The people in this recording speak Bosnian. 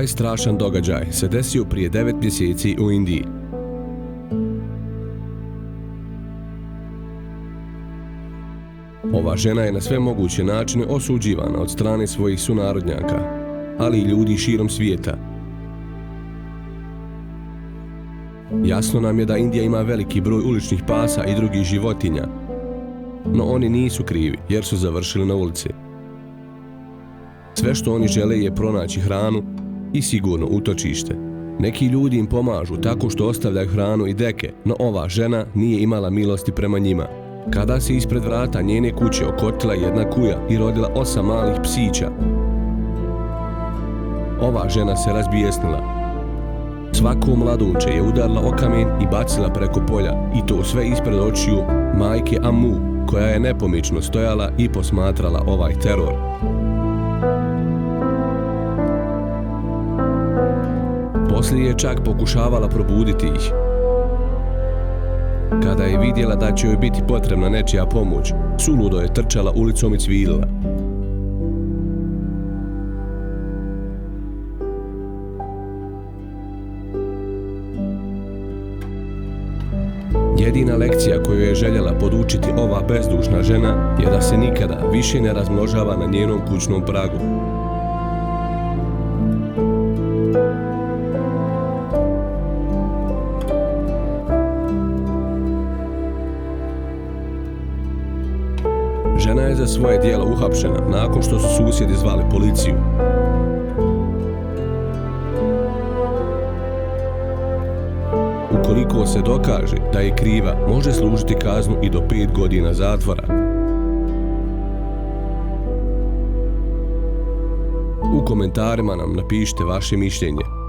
Ovaj strašan događaj se desio prije 9 mjeseci u Indiji. Ova žena je na sve moguće načine osuđivana od strane svojih sunarodnjaka, ali i ljudi širom svijeta. Jasno nam je da Indija ima veliki broj uličnih pasa i drugih životinja, no oni nisu krivi jer su završili na ulici. Sve što oni žele je pronaći hranu i sigurno utočište. Neki ljudi im pomažu tako što ostavljaju hranu i deke, no ova žena nije imala milosti prema njima. Kada se ispred vrata njene kuće okotila jedna kuja i rodila 8 malih psića, ova žena se razbijesnila. Svako mladunče je udarila o kamen i bacila preko polja, i to sve ispred očiju majke Ammu, koja je nepomično stojala i posmatrala ovaj teror. Poslije je čak pokušavala probuditi ih. Kada je vidjela da će joj biti potrebna nečija pomoć, suludo je trčala ulicom i cvilila. Jedina lekcija koju je željela podučiti ova bezdušna žena je da se nikada više ne razmnožava na njenom kućnom pragu. Žena je za svoje djelo uhapšena nakon što su susjedi zvali policiju. Ukoliko se dokaže da je kriva, može služiti kaznu i do 5 godina zatvora. U komentarima nam napišite vaše mišljenje.